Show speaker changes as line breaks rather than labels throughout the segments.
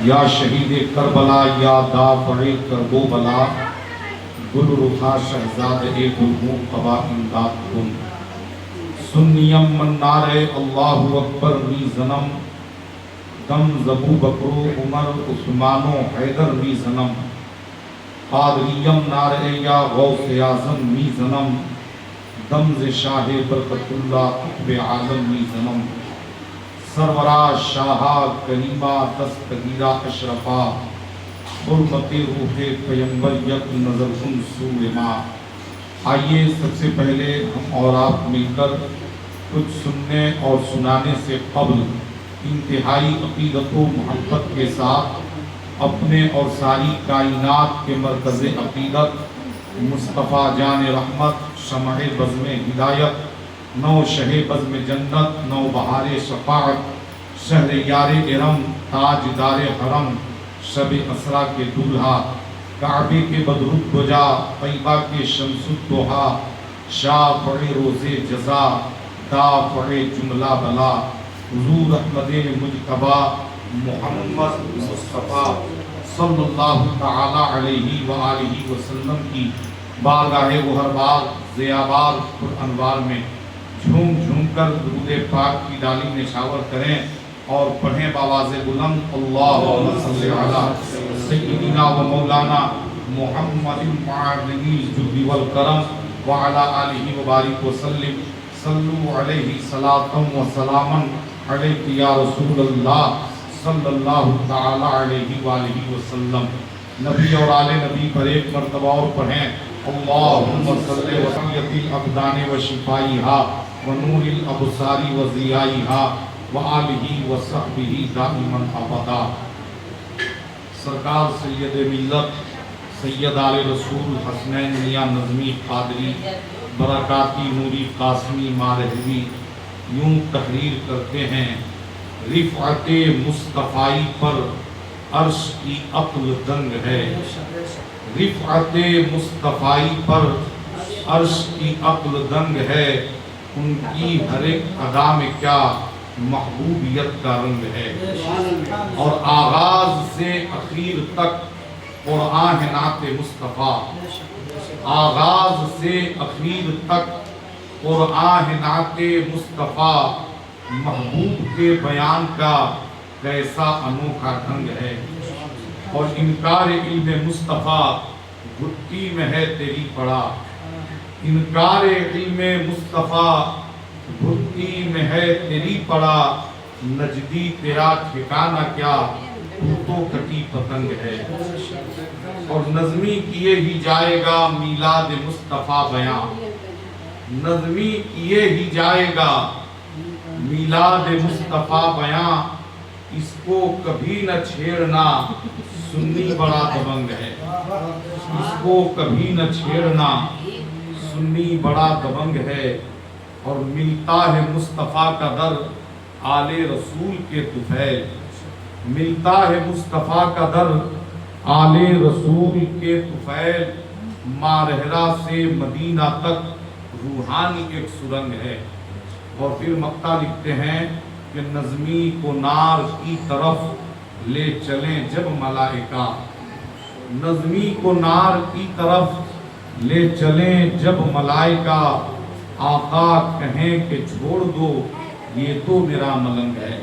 یا شہید کربلا یا دافع کرب و بلا، گل رخا شہزاد گلہوں قبا امداد کن. سنیم من نعرے اللہ اکبر می زنم، دم زبو بکرو عمر عثمان و حیدر می زنم. قادریم نعرے یا غوث اعظم می زنم، دم ز شاہ برکت اللہ قطب عالم می زنم. سرورا شاہا کریمہ دستگیرہ اشرفا، حرمت روح پیمبر یک نظر کن سوئے ماں. آئیے سب سے پہلے ہم اور آپ مل کر کچھ سننے اور سنانے سے قبل انتہائی عقیدت و محبت کے ساتھ اپنے اور ساری کائنات کے مرکز عقیدت مصطفیٰ جان رحمت، شمع بزم ہدایت، نو شہ بزم جنت، نو بہار شفاعت، شہر یار ارم، تاج دار حرم، شب اسرا کے دولہا، کعبے کے بدرود گجا، طیبہ کے شمس الضحیٰ، شافع روز جزا، دافع جملہ بلا، حضور احمد مجتبیٰ محمد مصطفیٰ صلی اللہ تعالی علیہ وآلہ وسلم کی بارگاہ گہربار ضیابار پر انوار میں جھوم جھوم کر درود پاک کی ڈالی نشاور کریں اور پڑھیں بآواز بلند اللہم صلی علی سیدنا و مولانا محمد معرنی الجود والکرم وعلی آلہ وبارک وسلم. صلو علیہ صلاة و سلاما علیک یا رسول اللہ صلی اللہ تعالی علیہ وآلہ وسلم. نبی اور آل نبی پر ایک مرتبہ اور پڑھیں اللہم صلی وسیعت الابدان و شفائیہا و نور الابصار و ضیائیہا وآلہ وصحبہ دائما ابدا. سرکار سید ملت سید آل رسول حسنین میاں نظمی قادری برکاتی نوری قاسمی مارہوی یوں تحریر کرتے ہیں: رفعت مصطفی پر عرش کی عقل دنگ ہے، رفعت مصطفی پر عرش کی عقل دنگ ہے، ان کی ہر ایک ادا میں کیا محبوبیت کا رنگ ہے. اور آغاز سے اخیر تک قرآن ہے نعت مصطفیٰ، آغاز سے اخیر تک قرآن ہے نعت مصطفیٰ. محبوب کے بیان کا کیسا انوکھا ڈھنگ ہے، اور انکار علم مصطفیٰ گھٹی میں ہے تیری پڑا. انکار علم مصطفیٰ گھٹی میں ہے تیری پڑا، نجدی تیرا ٹھکانہ کیا تو کٹی پتنگ ہے. اور نظمی کیے ہی جائے گا میلاد مصطفیٰ بیاں، نظمی کیے ہی جائے گا میلاد مصطفیٰ بیاں. اس کو کبھی نہ چھیڑنا سنی بڑا دبنگ ہے، اس کو کبھی نہ چھیڑنا سنی بڑا دبنگ ہے. اور ملتا ہے مصطفیٰ کا در آل رسول کے طفیل، ملتا ہے مصطفیٰ کا در آل رسول کے طفیل. مارہرہ سے مدینہ تک روحانی ایک سرنگ ہے. اور پھر مقطع لکھتے ہیں کہ نظمی کو نار کی طرف لے چلیں جب ملائکہ، نظمی کو نار کی طرف لے چلیں جب ملائکہ. آقا کہیں کہ چھوڑ دو یہ تو میرا ملنگ ہے،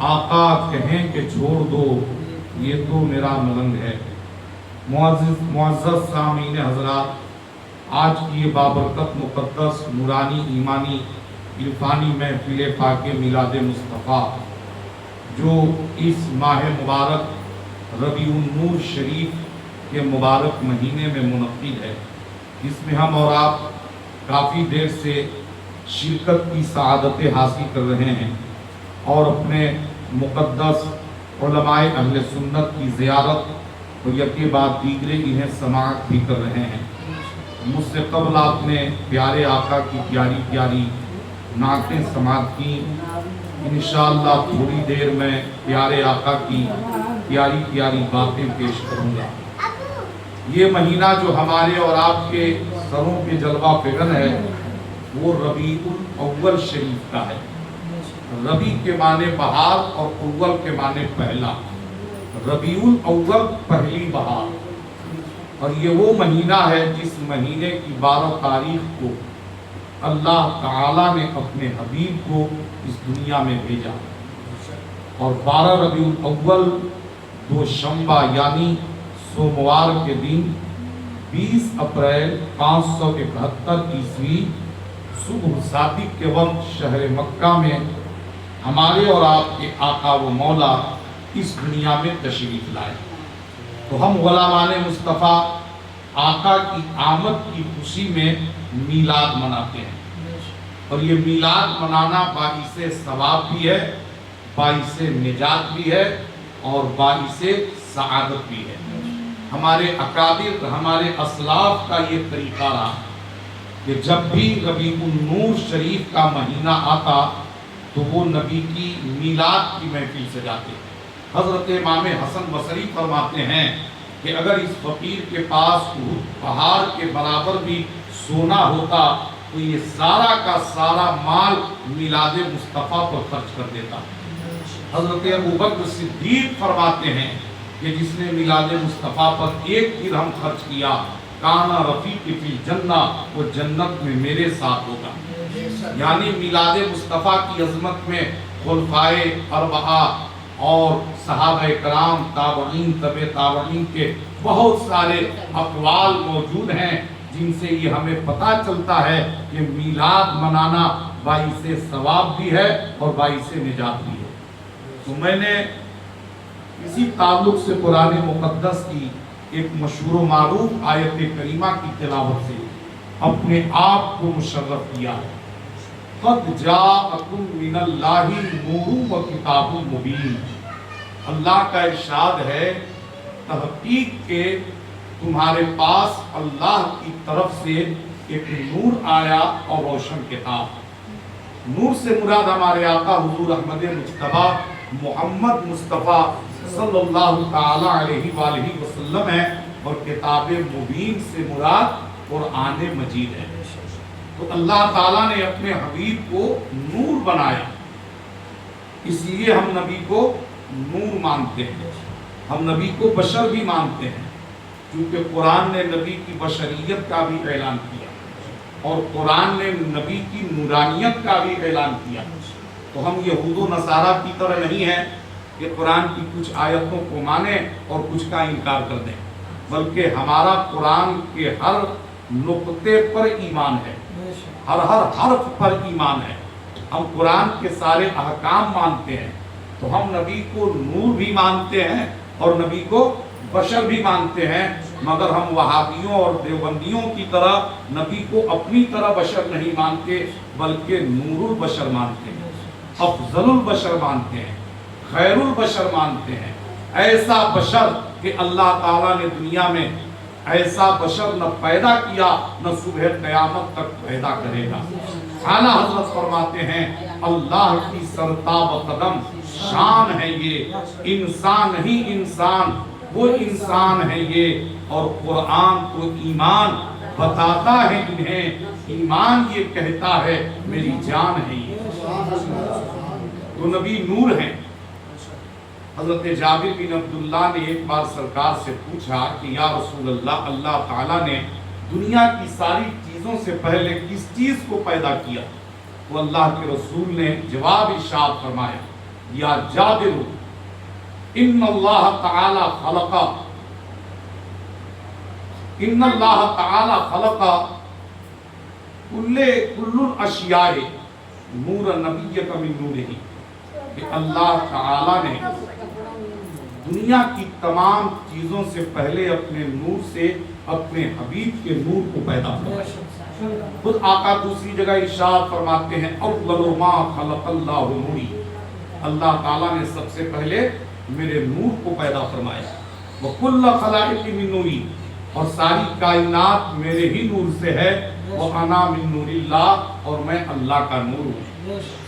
آقا کہیں کہ چھوڑ دو یہ تو میرا ملنگ ہے. معزز سامعین حضرات، آج کی یہ بابرکت مقدس نورانی ایمانی عرفانی محفل پاک میلاد مصطفیٰ جو اس ماہ مبارک ربیع النور شریف کے مبارک مہینے میں منعقد ہے، جس میں ہم اور آپ کافی دیر سے شرکت کی سعادتیں حاصل کر رہے ہیں اور اپنے مقدس علماء اہل سنت کی زیارت اور یکے بعد دیگرے انہیں سماعت بھی کر رہے ہیں. مجھ سے قبل آپ نے پیارے آقا کی پیاری پیاری نعتیں سماعت کی. انشاءاللہ تھوڑی دیر میں پیارے آقا کی پیاری پیاری باتیں پیش کروں گا. یہ مہینہ جو ہمارے اور آپ کے سروں پہ جلوہ فغن ہے وہ ربیع الاول شریف کا ہے. ربیع کے معنی بہار اور اول کے معنی پہلا. ربیع الاول پہلی بہار، اور یہ وہ مہینہ ہے جس مہینے کی 12 تاریخ کو اللہ تعالیٰ نے اپنے حبیب کو اس دنیا میں بھیجا، اور 12 ربیع الاول دوشنبہ یعنی سوموار کے دن 20 اپریل 571 عیسوی صبح صادق کے وقت شہر مکہ میں ہمارے اور آپ کے آقا و مولا اس دنیا میں تشریف لائے۔ تو ہم غلامان مصطفیٰ آقا کی آمد کی خوشی میں میلاد مناتے ہیں، اور یہ میلاد منانا باعث ثواب بھی ہے، باعث نجات بھی ہے، اور باعث سعادت بھی ہے۔ ہمارے اکابر، ہمارے اسلاف کا یہ طریقہ رہا کہ جب بھی ربیع النور شریف کا مہینہ آتا تو وہ نبی کی میلاد کی محفل سجاتے۔ حضرت امام حسن بصری فرماتے ہیں کہ اگر اس فقیر کے پاس احد پہاڑ کے برابر بھی سونا ہوتا تو یہ سارا کا سارا مال میلاد مصطفیٰ پر خرچ کر دیتا۔ حضرت ابوبکر صدیق فرماتے ہیں کہ جس نے میلاد مصطفیٰ پر 1 درہم خرچ کیا، کانا رفیق فی الجنہ، وہ جنت میں میرے ساتھ ہوگا۔ یعنی میلاد مصطفیٰ کی عظمت میں خلفائے اربعہ اور صحابہ کرام، تابعین، تبع تابعین کے بہت سارے اقوال موجود ہیں جن سے یہ ہمیں پتہ چلتا ہے کہ میلاد منانا باعث ثواب بھی ہے اور باعث نجات بھی ہے۔ تو میں نے اسی تعلق سے قرآن مقدس کی ایک مشہور و معروف آیت کریمہ کی تلاوت سے اپنے آپ کو مشرف کیا ہے۔ قد جاءکم من اللہ نور و کتاب مبین۔ اللہ کا ارشاد ہے تحقیق کے تمہارے پاس اللہ کی طرف سے ایک نور آیا اور روشن کتاب۔ نور سے مراد ہمارے آقا حضور احمد مجتبیٰ محمد مصطفیٰ صلی اللہ تعالی علیہ وآلہ وسلم ہے، اور کتاب مبین سے مراد قرآن مجید ہے۔ تو اللہ تعالیٰ نے اپنے حبیب کو نور بنایا، اس لیے ہم نبی کو نور مانتے ہیں، ہم نبی کو بشر بھی مانتے ہیں، کیونکہ قرآن نے نبی کی بشریت کا بھی اعلان کیا اور قرآن نے نبی کی نورانیت کا بھی اعلان کیا۔ تو ہم یہود و نصارہ کی طرح نہیں ہیں کہ قرآن کی کچھ آیتوں کو مانیں اور کچھ کا انکار کر دیں، بلکہ ہمارا قرآن کے ہر نقطے پر ایمان ہے، ہر حرف پر ایمان ہے۔ ہم قرآن کے سارے احکام مانتے ہیں، تو ہم نبی کو نور بھی مانتے ہیں اور نبی کو بشر بھی مانتے ہیں، مگر ہم وہابیوں اور دیوبندیوں کی طرح نبی کو اپنی طرح بشر نہیں مانتے، بلکہ نور البشر مانتے ہیں، افضل البشر مانتے ہیں، خیر البشر مانتے ہیں۔ ایسا بشر کہ اللہ تعالیٰ نے دنیا میں ایسا بشر نہ پیدا کیا نہ صبح قیامت تک پیدا کرے گا۔ اعلیٰ حضرت فرماتے ہیں اللہ کی سرتاب قدم شان ہے یہ، انسان ہی انسان وہ انسان ہے یہ، اور قرآن تو ایمان بتاتا ہے انہیں، ایمان یہ کہتا ہے میری جان ہے یہ۔ تو نبی نور ہیں۔ حضرت جابر بن عبداللہ نے ایک بار سرکار سے پوچھا کہ یا رسول اللہ، اللہ تعالیٰ نے دنیا کی ساری چیزوں سے پہلے کس چیز کو پیدا کیا؟ تو اللہ کے رسول نے جواب ارشاد فرمایا، یا جابر ان اللہ تعالی خلق کل الاشیاء نور نبیک من نورہ، کہ اللہ تعالی نے دنیا کی تمام چیزوں سے پہلے اپنے نور سے اپنے حبیب کے نور کو پیدا کیا۔ خود آقا دوسری جگہ ارشاد فرماتے ہیں اول ما خلق اللہ نوری، اللہ تعالیٰ نے سب سے پہلے میرے نور کو پیدا فرمایا۔ وَكُلَّ خَلَائِقِ مِن نُورِ، اور ساری کائنات میرے ہی نور سے ہے۔ وَأَنَا مِن نُورِ اللَّهِ، اور میں اللہ کا نور ہوں۔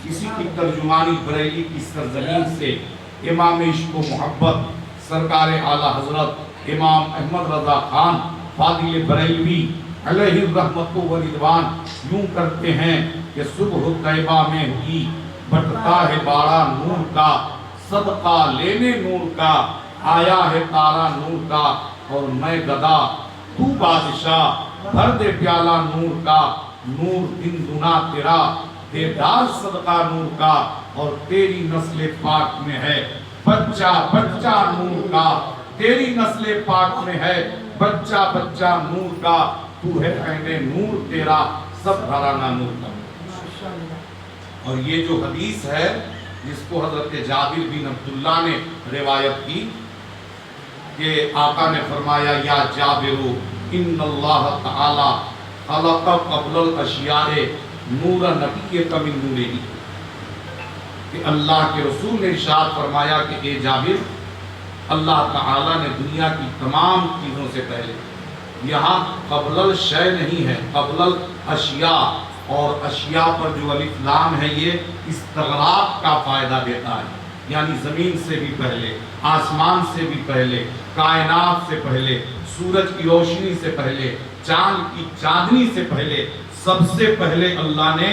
اسی کی ترجمانی بریلی کی سرزمین سے امام عشق و محبت سرکار اعلیٰ حضرت امام احمد رضا خان فاضل بریلوی علیہ الرحمت و رضوان یوں کرتے ہیں کہ صبح طیبہ میں ہی بٹتا ہے باڑا نور کا، صدقہ لینے نور کا، آیا ہے تارا نور کا، اور میں گدا تو بادشاہ، بھر دے پیالہ نور کا، نور دن دنا تیرا، دیدار صدقہ نور کا، اور تیری نسل پاک میں ہے بچہ بچہ نور کا، تیری نسل پاک میں ہے بچہ بچہ نور کا، تو ہے عین نور تیرا، سب گھرانہ نور کا۔ اور یہ جو حدیث ہے جس کو حضرت جابر بن عبداللہ نے روایت کی کہ آقا نے فرمایا یا جابر ان اللہ تعالی خلق قبل الاشیاء نور نبیک من نورہ، کہ اللہ کے رسول نے ارشاد فرمایا کہ اے جابر، اللہ تعالی نے دنیا کی تمام چیزوں سے پہلے، یہاں قبل الشیء نہیں ہے، قبل الاشیاء، اور اشیاء پر جو الف لام ہے یہ استغراق کا فائدہ دیتا ہے، یعنی زمین سے بھی پہلے، آسمان سے بھی پہلے، کائنات سے پہلے، سورج کی روشنی سے پہلے، چاند کی چاندنی سے پہلے، سب سے پہلے اللہ نے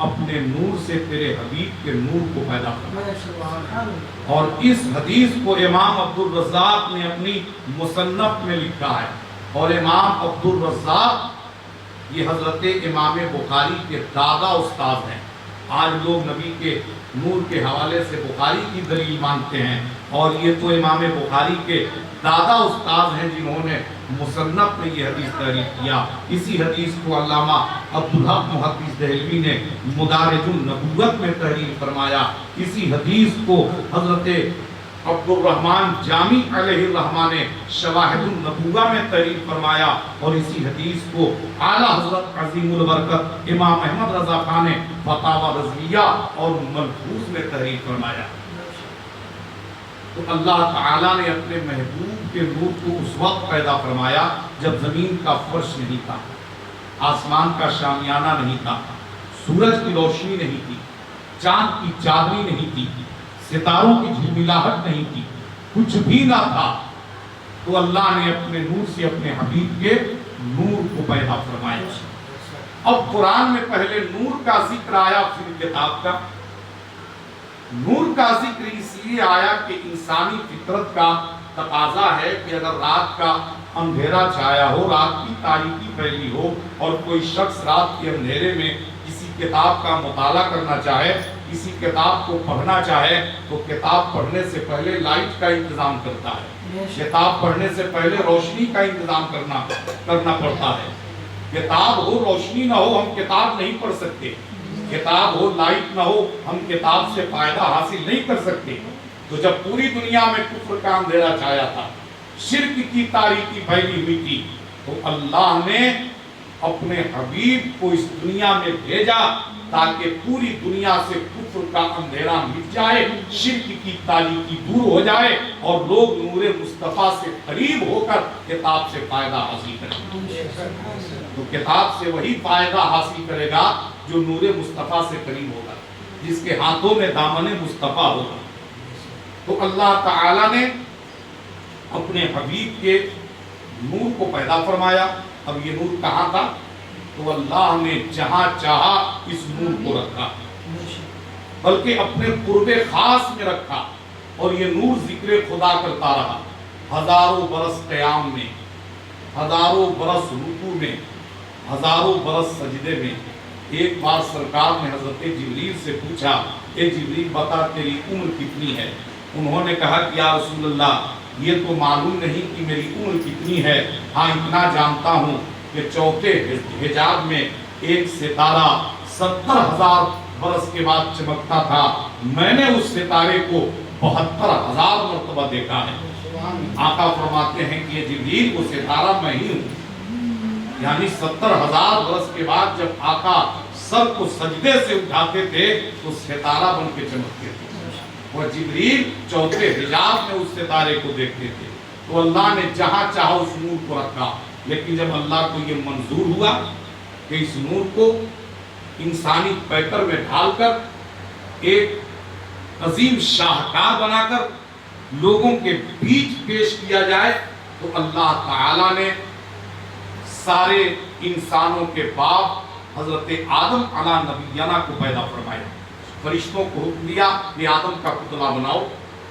اپنے نور سے تیرے حبیب کے نور کو پیدا کیا۔ اور اس حدیث کو امام عبدالرزاق نے اپنی مصنف میں لکھا ہے، اور امام عبدالرزاق یہ حضرت امام بخاری کے دادا استاد ہیں۔ آج لوگ نبی کے نور کے حوالے سے بخاری کی دلیل مانتے ہیں، اور یہ تو امام بخاری کے دادا استاد ہیں جنہوں نے مصنف میں یہ حدیث تحریر کیا۔ اسی حدیث کو علامہ عبدالحق محدث دہلوی نے مدارج النبوت میں تحریر فرمایا۔ اسی حدیث کو حضرت عبدالرحمن جامی علیہ الرحمہ نے شواہد النبوہ میں تحریر فرمایا، اور اسی حدیث کو اعلیٰ حضرت عظیم البرکت امام احمد رضا خان نے فتاوی رضویہ اور ملفوظ میں تحریر فرمایا۔ تو اللہ تعالیٰ نے اپنے محبوب کے نور کو اس وقت پیدا فرمایا جب زمین کا فرش نہیں تھا، آسمان کا شامیانہ نہیں تھا، سورج کی روشنی نہیں تھی، چاند کی چادری نہیں تھی، ستاروں کی جھلملاہٹ نہیں تھی، کچھ بھی نہ تھا، تو اللہ نے اپنے نور سے اپنے حبیب کے نور کو پیدا فرمایا۔ اب قرآن میں پہلے نور کا ذکر آیا، پھر کتاب کا۔ نور کا ذکر اس لیے آیا کہ انسانی فطرت کا تقاضا ہے کہ اگر رات کا اندھیرا چھایا ہو، رات کی تاریکی پھیلی ہو، اور کوئی شخص رات کے اندھیرے میں کسی کتاب کا مطالعہ کرنا چاہے، کسی کتاب کو پڑھنا چاہے، تو کتاب پڑھنے سے پہلے لائٹ کا انتظام کرتا ہے، کتاب پڑھنے سے پہلے روشنی کا انتظام کرنا پڑتا ہے۔ کتاب ہو روشنی نہ ہو ہم کتاب نہیں پڑھ سکتے، کتاب ہو لائٹ نہ ہو ہم کتاب سے فائدہ حاصل نہیں کر سکتے۔ تو جب پوری دنیا میں کفر کا اندھیرا چھایا تھا، شرک کی تاریکی پھیلی ہوئی تھی، تو اللہ نے اپنے حبیب کو اس دنیا میں بھیجا تاکہ پوری دنیا سے کفر کا اندھیرا مٹ جائے، شرک کی تاریکی دور ہو جائے، اور لوگ نور مصطفیٰ سے قریب ہو کر کتاب سے فائدہ حاصل کریں۔ تو کتاب سے وہی فائدہ حاصل کرے گا جو نور مصطفیٰ سے قریب ہوگا، جس کے ہاتھوں میں دامن مصطفیٰ ہوگا۔ تو اللہ تعالیٰ نے اپنے حبیب کے نور کو پیدا فرمایا۔ اب یہ نور کہاں تھا؟ تو اللہ نے جہاں چاہا اس نور کو رکھا، بلکہ اپنے قرب خاص میں رکھا، اور یہ نور ذکر خدا کرتا رہا، ہزاروں برس قیام میں، ہزاروں برس رکوع میں، ہزاروں برس سجدے میں۔ ایک بار سرکار نے حضرت جبریل سے پوچھا، اے جبریل بتا تیری عمر کتنی ہے؟ انہوں نے کہا کہ یا رسول اللہ یہ تو معلوم نہیں کہ میری عمر کتنی ہے، ہاں اتنا جانتا ہوں کہ چوتھے حجاب میں ایک ستارہ 70,000 برس کے بعد چمکتا تھا، میں نے اس ستارے کو 72,000 مرتبہ دیکھا ہے۔ آقا فرماتے ہیں کہ یہ جبریل وہ ستارہ میں ہی ہوں، یعنی 70,000 برس کے بعد جب آقا سر کو سجدے سے اٹھاتے تھے تو ستارہ بن کے چمکتے تھے، اور جبریل چوتھے حجاب میں اس ستارے کو دیکھتے تھے۔ تو اللہ نے جہاں چاہا اس نور کو رکھا، لیکن جب اللہ کو یہ منظور ہوا کہ اس نور کو انسانی پیکر میں ڈھال کر ایک عظیم شاہکار بنا کر لوگوں کے بیچ پیش کیا جائے، تو اللہ تعالیٰ نے سارے انسانوں کے باپ حضرت آدم علیہ نبینا کو پیدا فرمایا، فرشتوں کو حکم دیا کہ آدم کا پتلا بناؤ،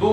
2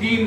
3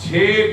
6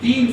3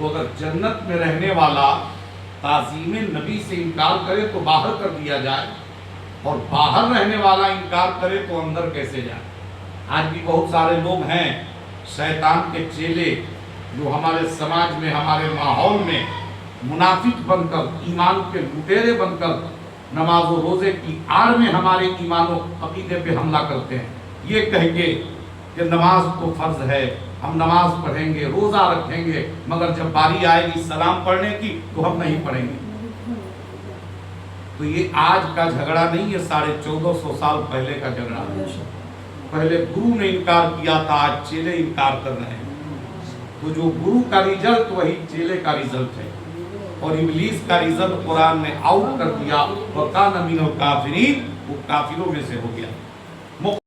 تو اگر جنت میں رہنے والا تعظیم نبی سے انکار کرے تو باہر کر دیا جائے، اور باہر رہنے والا انکار کرے تو اندر کیسے جائے؟ آج بھی بہت سارے لوگ ہیں شیطان کے چیلے، جو ہمارے سماج میں، ہمارے ماحول میں منافق بن کر، ایمان کے لٹیرے بن کر نماز و روزے کی آڑ میں ہمارے ایمان و عقیدے پہ حملہ کرتے ہیں، یہ کہہ کے کہ نماز تو فرض ہے، ہم نماز پڑھیں گے، روزہ رکھیں گے، مگر جب باری آئے گی سلام پڑھنے کی تو ہم نہیں پڑھیں گے۔ تو یہ آج کا جھگڑا نہیں ہے، 1450 سال پہلے کا جھگڑا ہے۔ پہلے گرو نے انکار کیا تھا، آج چیلے انکار کر رہے ہیں۔ تو جو گرو کا رزلٹ وہی چیلے کا رزلٹ ہے، اور ابلیس کا رزلٹ قرآن نے آؤٹ کر دیا، وَكَانَ مِنَ الْكَافِرِينَ، وہ کافروں میں سے ہو گیا۔